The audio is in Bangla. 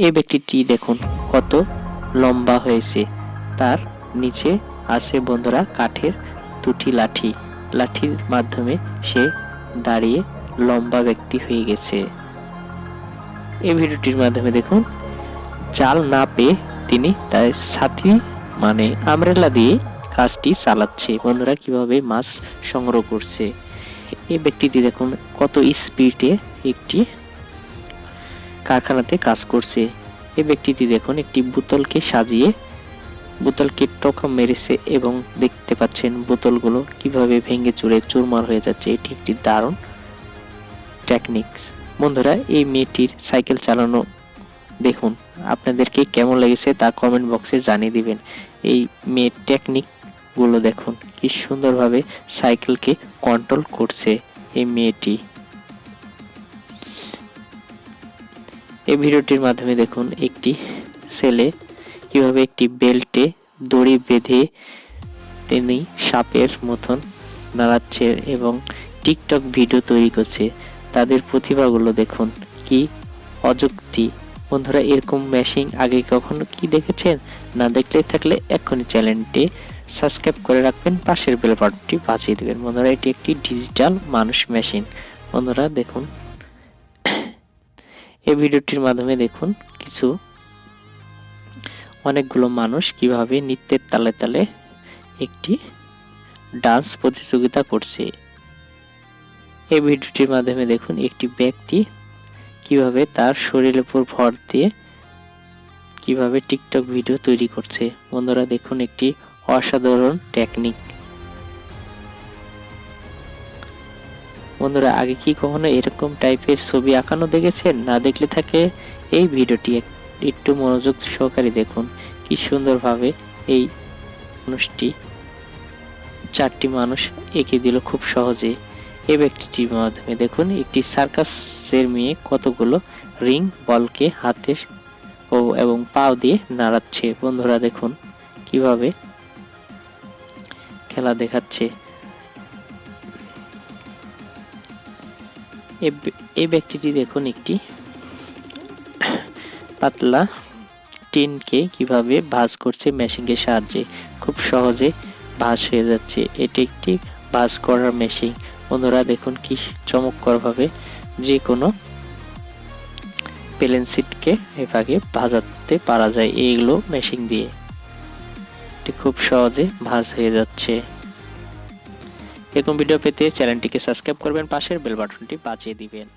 এই ব্যক্তিটি দেখুন কত লম্বা হয়েছে। তার নিচে আছে বন্ধুরা কাঠের দুটি লাঠি। লাঠির মাধ্যমে সে দাঁড়িয়ে লম্বা ব্যক্তি হয়ে গেছে। এই ভিডিওটির মাধ্যমে দেখুন জাল না পেয়ে তিনি তার ছাতি মানে আমব্রেলা দিয়ে কাজটি চালাচ্ছে। বন্ধুরা কিভাবে মাছ সংগ্রহ করছে। এই ব্যক্তিটি দেখুন কত স্পিডে একটি কারখানাতে কাজ করছে। এই ব্যক্তিটি দেখুন একটি বোতলকে সাজিয়ে বোতলকে টোকা মেরেছে এবং দেখতে পাচ্ছেন বোতলগুলো কিভাবে ভেঙে চুরে চুরমার হয়ে যাচ্ছে। এটি একটি দারুণ টেকনিক্স। বন্ধুরা এই মেয়েটির সাইকেল চালানো দেখুন আপনাদেরকে কেমন লেগেছে তা কমেন্ট বক্সে জানিয়ে দিবেন। এই মেয়ের টেকনিক গুলো দেখুন কি সুন্দরভাবে সাইকেলকে কন্ট্রোল করছে এই মেয়েটি। এই ভিডিওটির মাধ্যমে দেখুন একটি ছেলে কিভাবে একটি বেল্টে দড়ি বেঁধে তিনি সাপের মতন নাড়াচ্ছে এবং টিকটক ভিডিও তৈরি করছে। তাদের প্রতিভাগুলো দেখুন কি অযুক্তি। বন্ধুরা এরকম মেশিন আগে কখনো কি দেখেছেন? না দেখলে থাকলে এক্ষুনি চ্যানেলটি সাবস্ক্রাইব করে রাখবেন, পাশের বেল বাটনটি বাজিয়ে দেবেন। বন্ধুরা এটি একটি ডিজিটাল মানুষ মেশিন। বন্ধুরা দেখুন এই ভিডিওটির মাধ্যমে দেখুন কিছু অনেকগুলো মানুষ কিভাবে নৃত্যের তালে তালে একটি ডান্স প্রতিযোগিতা করছে। এই ভিডিওটির মাধ্যমে দেখুন একটি ব্যক্তি কিভাবে তার শরীরের উপর ভর দিয়ে কিভাবে টিকটক ভিডিও তৈরি করছে। বন্ধুরা দেখুন একটি অসাধারণ টেকনিক। বন্ধুরা আগে কি কখনো এরকম টাইপের ছবি আঁকানো দেখেছেন? না দেখলে থাকে এই ভিডিওটি একটু মনোযোগ সহকারে দেখুন কি সুন্দরভাবে এই মানুষটি চারটি মানুষ এঁকে দিল খুব সহজে। এই ব্যক্তিটির মাধ্যমে দেখুন একটি সার্কাসের মেয়ে কতগুলো রিং বলকে হাতে এবং পাও দিয়ে নাড়াচ্ছে। বন্ধুরা দেখুন কিভাবে খেলা দেখাচ্ছে। এই ব্যক্তিটি দেখুন একটি পাতলা টিনকে কিভাবে ভাঁজ করছে মেশিনের সাহায্যে। খুব সহজে ভাঁজ হয়ে যাচ্ছে। এটি একটি ভাঁজ করার মেশিন। বন্ধুরা দেখুন কি চমৎকারভাবে যে কোনো প্লেন শিটকে এভাবে ভাজাতে পারা যায় এইগুলো মেশিন দিয়ে। এটি খুব সহজে ভাঁজ হয়ে যাচ্ছে। এরকম ভিডিও পেতে চ্যানেলটিকে সাবস্ক্রাইব করবেন, পাশের বেল বাটনটি বাজিয়ে দিবেন।